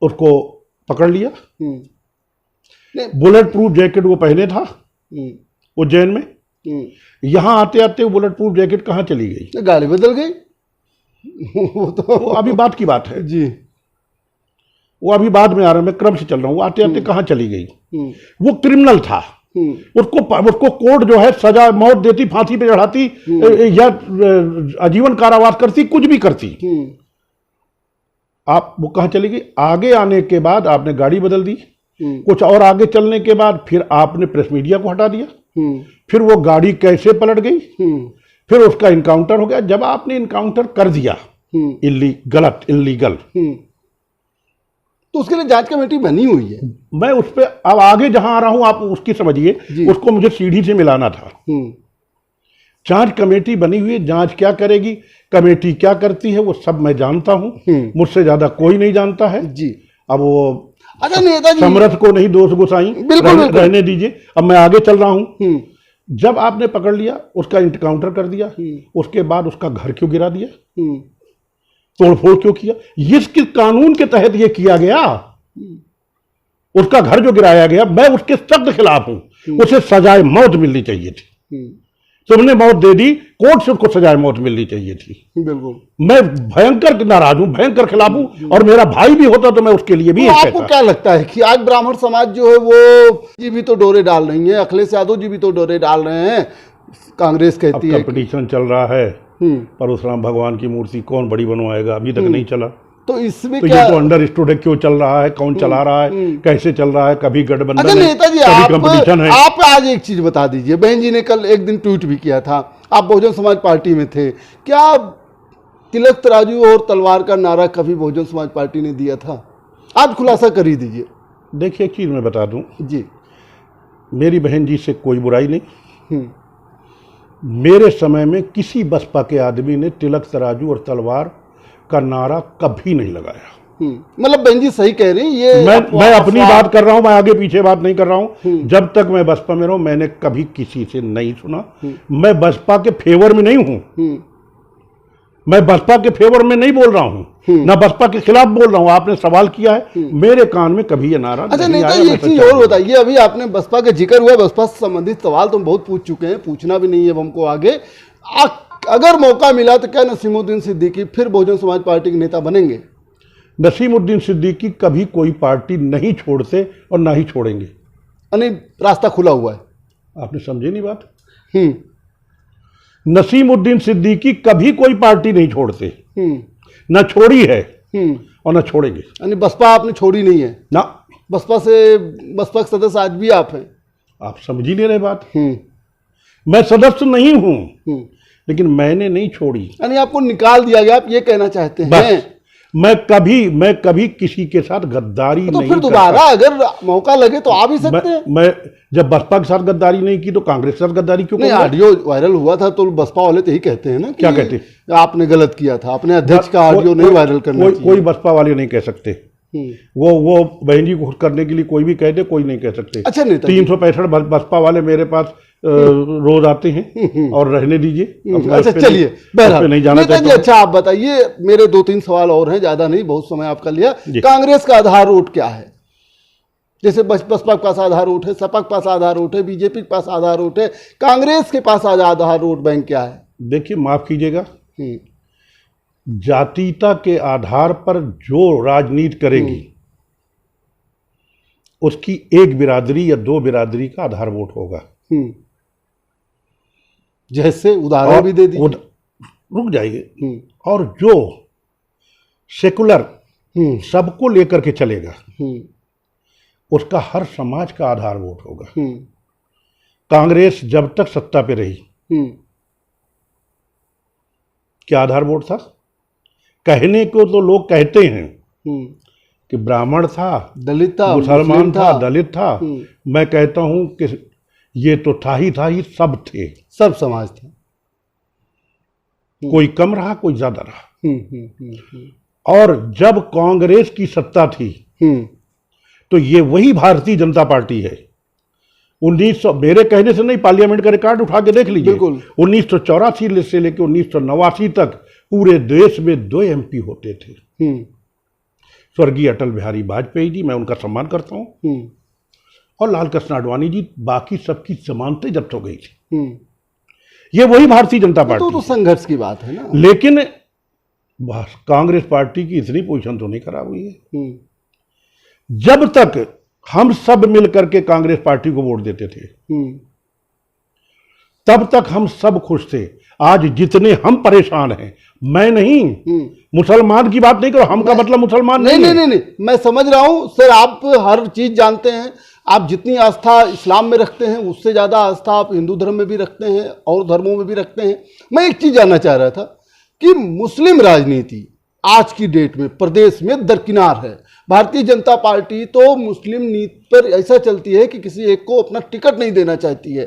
उसको पकड़ लिया, बुलेट प्रूफ जैकेट वो पहने था उज्जैन में, यहां आते आते वो बुलेट प्रूफ जैकेट कहां चली गई? गाड़ी बदल गई। वो तो अभी बात की बात है जी, वो अभी बाद में आ रहा है, मैं क्रम से चल रहा हूं। वो आते आते कहां चली गई? वो क्रिमिनल था, उसको कोर्ट जो है सजा मौत देती, फांसी पे चढ़ाती या आजीवन कारावास करती, कुछ भी करती। आप वो कहां चली गई? आगे आने के बाद आपने गाड़ी बदल दी, कुछ और आगे चलने के बाद फिर आपने प्रेस मीडिया को हटा दिया, फिर वो गाड़ी कैसे पलट गई, फिर उसका इनकाउंटर हो गया। जब आपने इनकाउंटर कर दिया इल्लीगल, तो उसके लिए जांच कमेटी बनी हुई है। मैं उस पर अब आगे जहां आ रहा हूं आप उसकी समझिए, उसको मुझे सीढ़ी से मिलाना था। जांच कमेटी बनी हुई है, जांच क्या करेगी, कमेटी क्या करती है, वो सब मैं जानता हूं, मुझसे ज्यादा कोई नहीं जानता है जी। अब वो अच्छा नेताजी, समरथ को नहीं दोष गुसाई, रहने दीजिए। अब मैं आगे चल रहा हूं। जब आपने पकड़ लिया, उसका इनकाउंटर कर दिया, उसके बाद उसका घर क्यों गिरा दिया, तोड़फोड़ क्यों किया? इसके कानून के तहत ये किया गया। उसका घर जो गिराया गया, मैं उसके सख्त खिलाफ हूं। उसे सजाए मौत मिलनी चाहिए थी। तुमने मौत दे दी, कोर्ट से उसको सजाए मौत मिलनी चाहिए थी। बिल्कुल, मैं भयंकर नाराज हूं, भयंकर खिलाफ हूं, और मेरा भाई भी होता तो मैं उसके लिए भी। तो आपको क्या लगता है कि आज ब्राह्मण समाज जो है वो जी भी तो डोरे डाल रही है, अखिलेश यादव जी भी तो डोरे डाल रहे हैं, कांग्रेस कहती है कंपटीशन चल रहा है, परशुराम भगवान की मूर्ति कौन बड़ी बनवाएगा, अभी तक नहीं चला। तो इसमें तो क्या, ये तो अंडरस्टूड है, क्यों चल रहा है, कौन चला रहा है, कैसे चल रहा है, कभी गठबंधन है, नेताजी कभी कंपटीशन है। आप आज एक चीज बता दीजिए, बहन जी ने कल एक दिन ट्वीट भी किया था, आप बहुजन समाज पार्टी में थे, क्या तिलक तराजू और तलवार का नारा कभी बहुजन समाज पार्टी ने दिया था? आप खुलासा कर ही दीजिए। देखिए, एक चीज मैं बता दूं जी, मेरी बहन जी से कोई बुराई नहीं। मेरे समय में किसी बसपा के आदमी ने तिलक तराजू और तलवार का नारा कभी नहीं लगाया। मतलब बहन जी सही कह रही है, ये मैं अपनी बात कर रहा हूं, मैं आगे पीछे बात नहीं कर रहा हूं। जब तक मैं बसपा में रहूं, मैंने कभी किसी से नहीं सुना। मैं बसपा के फेवर में नहीं हूं, मैं बसपा के फेवर में नहीं बोल रहा हूं, ना बसपा के खिलाफ बोल रहा हूं। आपने सवाल किया है, मेरे कान में कभी ये नारा नहीं आया। अच्छा, एक चीज और बताइए, अभी आपने बसपा का जिक्र हुआ, बसपा से संबंधित सवाल तो हम बहुत पूछ चुके हैं, पूछना भी नहीं है हमको आगे। अगर मौका मिला तो क्या नसीमुद्दीन सिद्दीकी फिर बहुजन समाज पार्टी के नेता बनेंगे? नसीमुद्दीन सिद्दीकी कभी कोई पार्टी नहीं छोड़ते और ना ही छोड़ेंगे। यानी रास्ता खुला हुआ है। आपने समझी नहीं बात? हम्म नसीमुद्दीन सिद्दीकी कभी कोई पार्टी नहीं छोड़ते, हम्म न छोड़ी है हम्म और न छोड़ेंगे। यानी बसपा आपने छोड़ी नहीं है? ना, बसपा के सदस्य आज भी आप हैं? आप समझ ही नहीं रहे बात। हम्म मैं सदस्य नहीं हूं, हम्म लेकिन मैंने नहीं छोड़ी। यानी आपको निकाल दिया गया, आप ये कहना चाहते हैं? बस मैं कभी किसी के साथ गद्दारी तो नहीं फिर दोबारा अगर मौका लगे तो आ भी सकते हैं। मैं जब बसपा के साथ गद्दारी नहीं की तो कांग्रेस के साथ गद्दारी क्यों नहीं, करूंगा? ऑडियो वायरल हुआ था तो बसपा वाले तो यही कहते हैं ना कि क्या कहते? आपने गलत किया था, अपने अध्यक्ष का ऑडियो नहीं वायरल करना चाहिए। कोई बसपा वाले नहीं कह सकते। वो बहन जी को खुश करने के लिए कोई भी कह दे, कोई नहीं कह सकते। अच्छा नेता 365 बसपा वाले मेरे पास रोज आते हैं और रहने दीजिए। अच्छा चलिए, बहरहाल नहीं जाना नेता जी, अच्छा आप बताइए, मेरे 2-3 सवाल और हैं, ज्यादा नहीं, बहुत समय आपका लिया। कांग्रेस का आधार वोट क्या है? जैसे बसपा के पास आधार वोट है, सपा के पास आधार वोट है, बीजेपी के पास आधार वोट है, कांग्रेस के पास आधार वोट बैंक क्या है? देखिए, माफ कीजिएगा, जातीयता के आधार पर जो राजनीति करेगी उसकी एक बिरादरी या 2 बिरादरी का आधार वोट होगा। जैसे उदाहरण भी दे दीजिए। रुक जाइए। और जो सेकुलर सबको लेकर के चलेगा उसका हर समाज का आधार वोट होगा। कांग्रेस जब तक सत्ता पे रही क्या आधार वोट था? कहने को तो लोग कहते हैं कि ब्राह्मण था, दलित था, मुसलमान था, दलित था। मैं कहता हूं कि ये तो था ही, सब थे, सब समाज था। कोई कम रहा, कोई ज्यादा रहा। और जब कांग्रेस की सत्ता थी तो ये वही भारतीय जनता पार्टी है। 1900, मेरे कहने से नहीं, पार्लियामेंट का रिकॉर्ड उठा के देख लीजिए। 1984 से लेकर 1989 तक पूरे देश में 2 MP होते थे। स्वर्गीय अटल बिहारी वाजपेयी जी, मैं उनका सम्मान करता हूं, और लाल कृष्ण आडवाणी जी। बाकी सबकी जमानतें जब्त हो गई थी। ये वही भारतीय जनता पार्टी। तो संघर्ष की बात है ना। लेकिन कांग्रेस पार्टी की इतनी पोजीशन तो नहीं खराब हुई है। जब तक हम सब मिलकर के कांग्रेस पार्टी को वोट देते थे तब तक हम सब खुश थे। आज जितने हम परेशान हैं, मैं नहीं, मुसलमान की बात नहीं करो, हम का मतलब मुसलमान नहीं। मैं समझ रहा हूं सर, आप हर चीज जानते हैं। आप जितनी आस्था इस्लाम में रखते हैं उससे ज्यादा आस्था आप हिंदू धर्म में भी रखते हैं और धर्मों में भी रखते हैं। मैं एक चीज जानना चाह रहा था कि मुस्लिम राजनीति आज की डेट में प्रदेश में दरकिनार है। भारतीय जनता पार्टी तो मुस्लिम नीति पर ऐसा चलती है कि किसी एक को अपना टिकट नहीं देना चाहती है,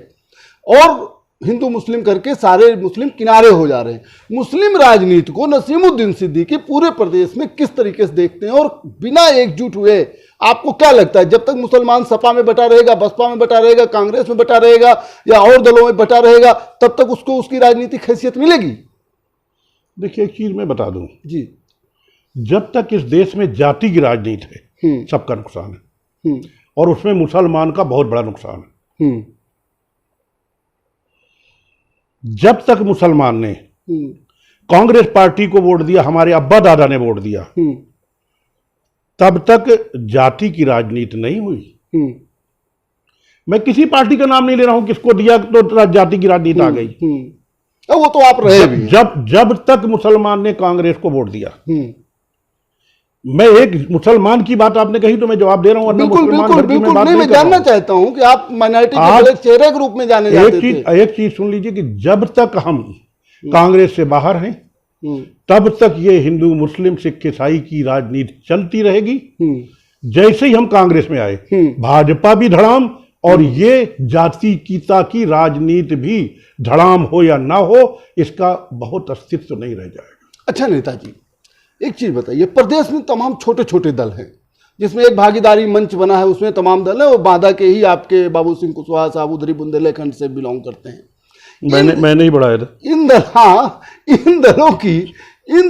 और हिंदू मुस्लिम करके सारे मुस्लिम किनारे हो जा रहे हैं। मुस्लिम राजनीति को नसीमुद्दीन सिद्दीकी पूरे प्रदेश में किस तरीके से देखते हैं, और बिना एकजुट हुए आपको क्या लगता है जब तक मुसलमान सपा में बटा रहेगा, बसपा में बटा रहेगा, कांग्रेस में बटा रहेगा या और दलों में बटा रहेगा, तब तक उसको उसकी राजनीतिक हैसियत मिलेगी? देखिए, एक चीज मैं बता दूं जी, जब तक इस देश में जाति की राजनीति है सबका नुकसान है, और उसमें मुसलमान का बहुत बड़ा नुकसान है। जब तक मुसलमान ने कांग्रेस पार्टी को वोट दिया, हमारे अब्बा दादा ने वोट दिया, तब तक जाति की राजनीति नहीं हुई। मैं किसी पार्टी का नाम नहीं ले रहा हूं, किसको दिया तो जाति की राजनीति आ गई। वो तो आप रहे भी। जब तक मुसलमान ने कांग्रेस को वोट दिया, मैं एक मुसलमान की बात आपने कही तो मैं जवाब दे रहा हूं। बिल्कुल, नहीं, मैं जानना चाहता हूं कि आप माइनॉरिटी के चेहरे के रूप में जाने जाते थे। एक चीज सुन लीजिए कि जब तक हम कांग्रेस से बाहर हैं तब तक ये हिंदू मुस्लिम सिख ईसाई की राजनीति चलती रहेगी। जैसे ही हम कांग्रेस में आए, भाजपा भी धड़ाम, और ये जातीयता की राजनीति भी धड़ाम हो या ना हो, इसका बहुत अस्तित्व नहीं रह जाएगा। अच्छा नेताजी, एक चीज बताइए, प्रदेश में तमाम छोटे छोटे दल हैं, जिसमें एक भागीदारी मंच बना है, उसमें तमाम दल है, वो बांदा के ही आपके बाबू सिंह कुशवाहा साहब उधरी बुंदेलखंड से बिलोंग करते हैं। मैंने ही बढ़ाया था। इन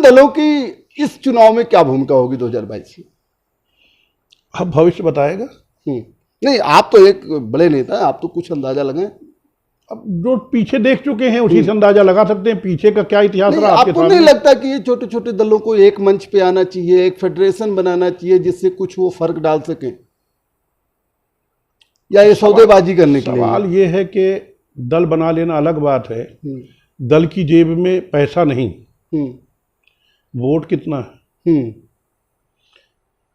दलों की इस चुनाव में क्या भूमिका होगी 2022 में? अब भविष्य बताएगा। नहीं, आप तो एक बड़े नेता हैं, आप तो कुछ अंदाजा लगाएं। अब जो पीछे देख चुके हैं उसी से अंदाजा लगा सकते हैं पीछे का क्या इतिहास रहा आपके सामने। आपको नहीं लगता कि ये छोटे छोटे दलों को एक मंच पे आना चाहिए, एक फेडरेशन बनाना चाहिए जिससे कुछ वो फर्क डाल सकें? या ये सौदेबाजी करने के लिए? सवाल ये है कि दल बना लेना अलग बात है, दल की जेब में पैसा नहीं, वोट कितना है।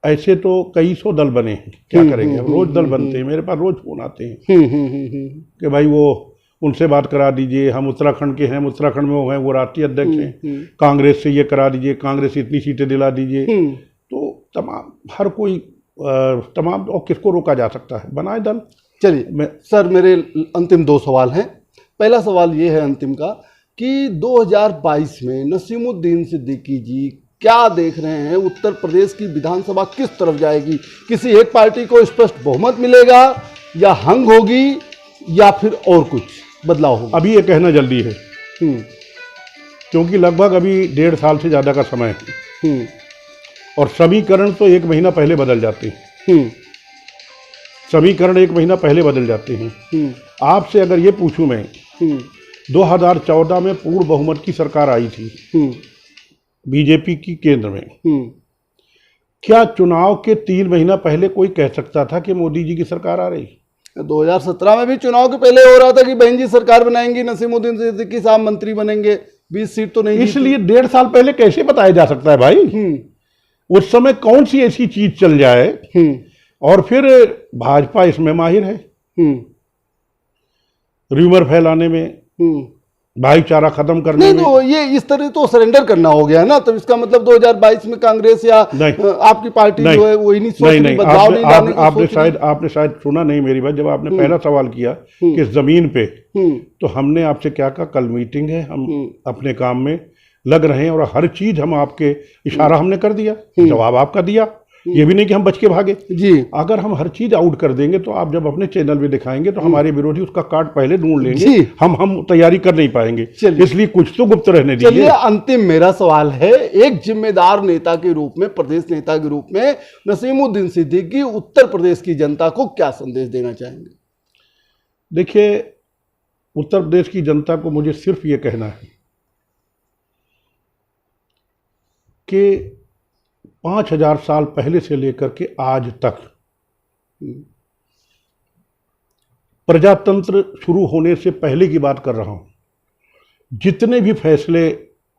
ऐसे तो कई सौ दल बने हैं, क्या करेंगे, अब रोज दल बनते हैं, मेरे पास रोज फोन आते हैं कि भाई वो उनसे बात करा दीजिए, हम उत्तराखंड के हैं, उत्तराखंड में वो हैं, वो राष्ट्रीय अध्यक्ष हैं, कांग्रेस से ये करा दीजिए, कांग्रेस से इतनी सीटें दिला दीजिए। तो तमाम हर कोई तमाम, और किसको रोका जा सकता है, बनाए दल। चलिए सर, मेरे अंतिम 2 सवाल हैं। पहला सवाल ये है अंतिम का कि 2022 में नसीमुद्दीन सिद्दीकी जी क्या देख रहे हैं, उत्तर प्रदेश की विधानसभा किस तरफ जाएगी? किसी एक पार्टी को स्पष्ट बहुमत मिलेगा, या हंग होगी, या फिर और कुछ बदलाव होगा? अभी ये कहना जल्दी है, क्योंकि लगभग अभी 1.5 साल से ज़्यादा का समय है, और समीकरण तो 1 महीना पहले बदल जाते हैं। समीकरण 1 महीना पहले बदल जाते हैं। आपसे अगर ये पूछूं मैं, 2014 में पूर्ण बहुमत की सरकार आई थी बीजेपी की केंद्र में, क्या चुनाव के 3 महीना पहले कोई कह सकता था कि मोदी जी की सरकार आ रही? 2017 में भी चुनाव के पहले हो रहा था कि बहन जी सरकार बनाएंगी, नसीमुद्दीन सिद्दीकी साहब मंत्री बनेंगे, 20 सीट तो नहीं। इसलिए 1.5 साल पहले कैसे बताया जा सकता है भाई? उस समय कौन सी ऐसी चीज चल जाए, और फिर भाजपा इसमें माहिर है, र्यूमर फैलाने में, भाईचारा खत्म करने में। तो ये इस तरह तो सरेंडर करना हो गया ना, तो इसका मतलब 2022 में कांग्रेस या आपकी पार्टी जो है वही नहीं सोच रही, बदलाव नहीं लाने की सोच रही। आपने शायद सुना नहीं मेरी बात, जब आपने पहला सवाल किया कि जमीन पे, तो हमने आपसे क्या कहा, कल मीटिंग है, हम अपने काम में लग रहे हैं, और हर चीज हम आपके इशारा हमने कर दिया, जवाब आपका दिया, ये भी नहीं कि हम बच के भागे जी। अगर हम हर चीज आउट कर देंगे तो आप जब अपने चैनल में दिखाएंगे तो हमारे विरोधी उसका कार्ड पहले ढूंढ लेंगे, हम तैयारी कर नहीं पाएंगे, इसलिए कुछ तो गुप्त रहने दीजिए। चलिए, अंतिम मेरा सवाल है, एक जिम्मेदार नेता के रूप में, प्रदेश नेता के रूप में नसीमुद्दीन सिद्दीकी उत्तर प्रदेश की जनता को क्या संदेश देना चाहेंगे? देखिए, उत्तर प्रदेश की जनता को मुझे सिर्फ ये कहना है कि 5000 साल पहले से लेकर के आज तक प्रजातंत्र शुरू होने से पहले की बात कर रहा हूं, जितने भी फैसले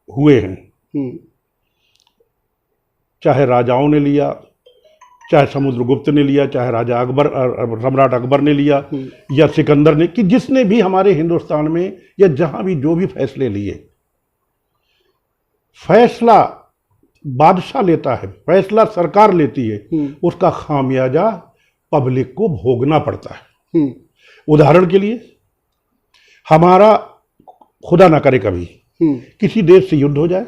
हुए हैं, चाहे राजाओं ने लिया, चाहे समुद्रगुप्त ने लिया, चाहे राजा अकबर, सम्राट अकबर ने लिया, या सिकंदर ने, कि जिसने भी हमारे हिंदुस्तान में या जहां भी जो भी फैसले लिए, फैसला बादशाह लेता है, फैसला सरकार लेती है, उसका खामियाजा पब्लिक को भोगना पड़ता है। उदाहरण के लिए, हमारा खुदा ना करे कभी किसी देश से युद्ध हो जाए,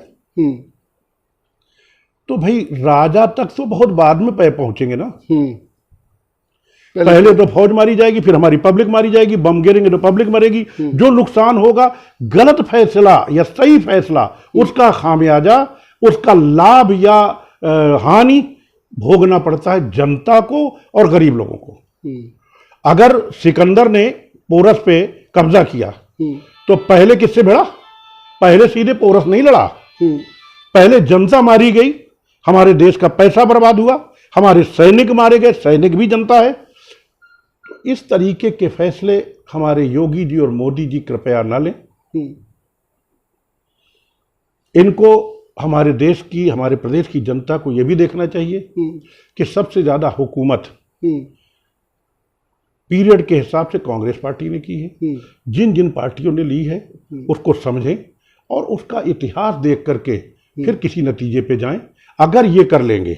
तो भाई राजा तक तो बहुत बाद में पहुंचेंगे ना, पहले तो फौज मारी जाएगी, फिर हमारी पब्लिक मारी जाएगी, बम गिरेंगे तो पब्लिक मरेगी, जो नुकसान होगा, गलत फैसला या सही फैसला, उसका खामियाजा, उसका लाभ या हानि भोगना पड़ता है जनता को और गरीब लोगों को। अगर सिकंदर ने पोरस पे कब्जा किया तो पहले किससे भिड़ा? पहले सीधे पोरस नहीं लड़ा, पहले जनता मारी गई, हमारे देश का पैसा बर्बाद हुआ, हमारे सैनिक मारे गए, सैनिक भी जनता है। तो इस तरीके के फैसले हमारे योगी जी और मोदी जी कृपया न लें। इनको हमारे देश की, हमारे प्रदेश की जनता को यह भी देखना चाहिए कि सबसे ज्यादा हुकूमत पीरियड के हिसाब से कांग्रेस पार्टी ने की है। जिन जिन पार्टियों ने ली है उसको समझें और उसका इतिहास देख करके फिर किसी नतीजे पे जाएं। अगर ये कर लेंगे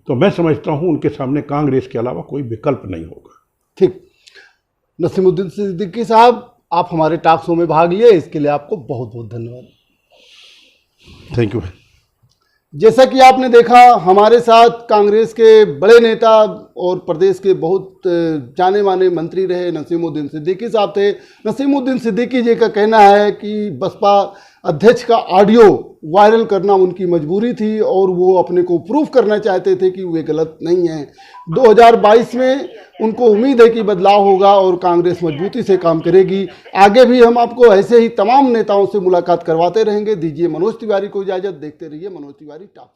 तो मैं समझता हूं उनके सामने कांग्रेस के अलावा कोई विकल्प नहीं होगा। ठीक, नसीमुद्दीन सिद्दीकी साहब, आप हमारे टॉक शो में भाग लिए, इसके लिए आपको बहुत बहुत धन्यवाद। Thank you. जैसा कि आपने देखा, हमारे साथ कांग्रेस के बड़े नेता और प्रदेश के बहुत जाने माने मंत्री रहे नसीमुद्दीन सिद्दीकी साहब थे। नसीमुद्दीन सिद्दीकी जी का कहना है कि बसपा अध्यक्ष का ऑडियो वायरल करना उनकी मजबूरी थी और वो अपने को प्रूफ करना चाहते थे कि वे गलत नहीं हैं। 2022 में उनको उम्मीद है कि बदलाव होगा और कांग्रेस मजबूती से काम करेगी। आगे भी हम आपको ऐसे ही तमाम नेताओं से मुलाकात करवाते रहेंगे। दीजिए मनोज तिवारी को इजाज़त, देखते रहिए मनोज तिवारी टॉक।